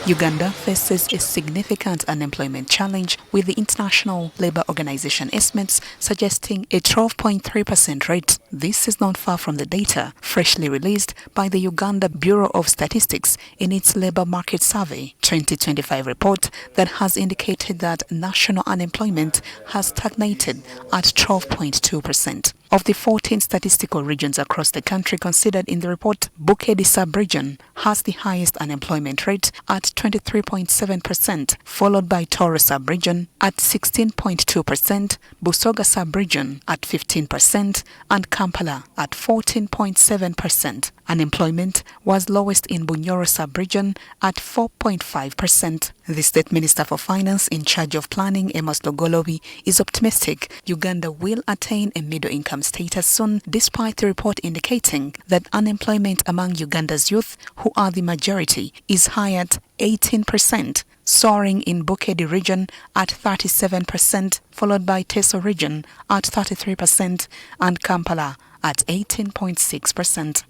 Uganda faces a significant unemployment challenge, with the International Labour Organization estimates suggesting a 12.3% rate. This is not far from the data freshly released by the Uganda Bureau of Statistics in its Labour Market Survey 2025 report that has indicated that national unemployment has stagnated at 12.2%. Of the 14 statistical regions across the country considered in the report, Bukedde sub-region has the highest unemployment rate at 23.7%, followed by Toro sub-region at 16.2%, Busoga sub-region at 15%, and Kampala at 14.7%. Unemployment was lowest in Bunyoro sub-region at 4.5%. The State Minister for Finance in charge of planning, Amos Logolobi, is optimistic Uganda will attain a middle-income status soon, despite the report indicating that unemployment among Uganda's youth, who are the majority, is high at 18%, soaring in Bukedde region at 37%, followed by Teso region at 33% and Kampala at 18.6%.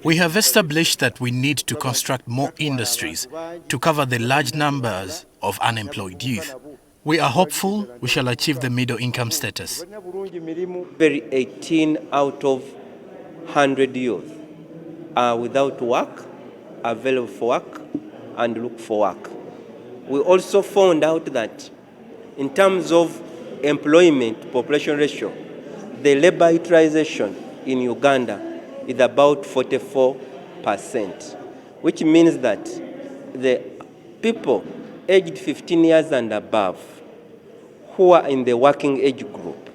We have established that we need to construct more industries to cover the large numbers of unemployed youth. We are hopeful we shall achieve the middle-income status. 18 out of 100 youth are without work, available for work, and look for work. We also found out that in terms of employment population ratio, the labor utilization in Uganda is about 44%, which means that the people aged 15 years and above who are in the working age group,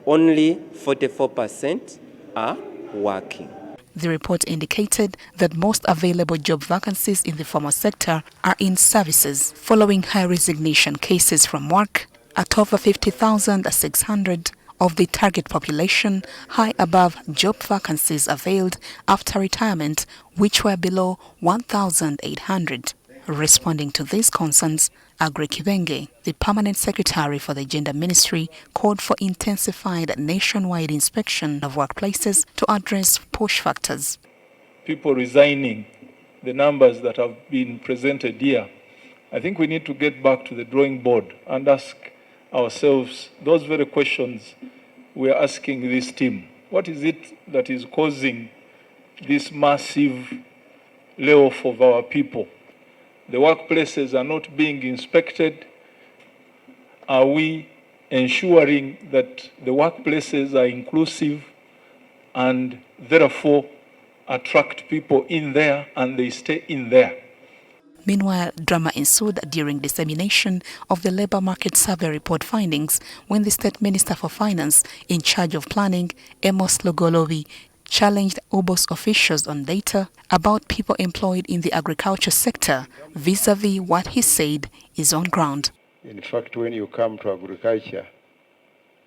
only 44% are working. The report indicated that most available job vacancies in the formal sector are in services, following high resignation cases from work at over 50,600 of the target population, high above job vacancies availed after retirement, which were below 1,800. Responding to these concerns, Agri Kibenge, the Permanent Secretary for the Gender Ministry, called for intensified nationwide inspection of workplaces to address push factors. People resigning, the numbers that have been presented here, I think we need to get back to the drawing board and ask ourselves those very questions we are asking this team. What is it that is causing this massive layoff of our people? The workplaces are not being inspected. Are we ensuring that the workplaces are inclusive and therefore attract people in there and they stay in there? Meanwhile, drama ensued during dissemination of the Labour Market Survey report findings when the State Minister for Finance in charge of planning, Amos Logolobi, challenged UBOS officials on data about people employed in the agriculture sector vis-a-vis what he said is on ground. In fact, when you come to agriculture,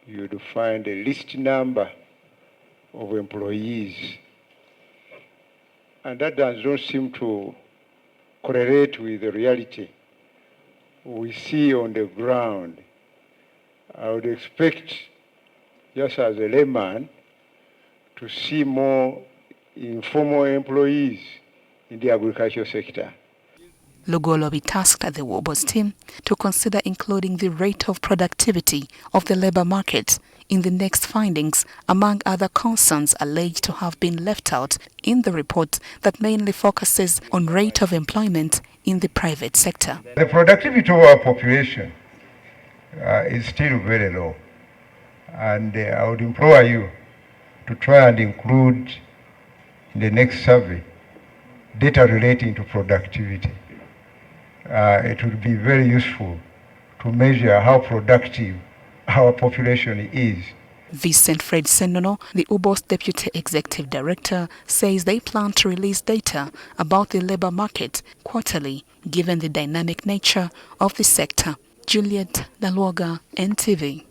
you would find a least number of employees, and that does not seem to correlate with the reality we see on the ground. I would expect, just as a layman, to see more informal employees in the agricultural sector. Logolobi tasked the UBOS team to consider including the rate of productivity of the labour market in the next findings, among other concerns alleged to have been left out in the report that mainly focuses on rate of employment in the private sector. The productivity of our population is still very low, and I would implore you to try and include in the next survey data relating to productivity. It would be very useful to measure how productive our population is. Vincent Fred Senono, the UBOS Deputy Executive Director, says they plan to release data about the labour market quarterly, given the dynamic nature of the sector. Juliet Dalwoga, NTV.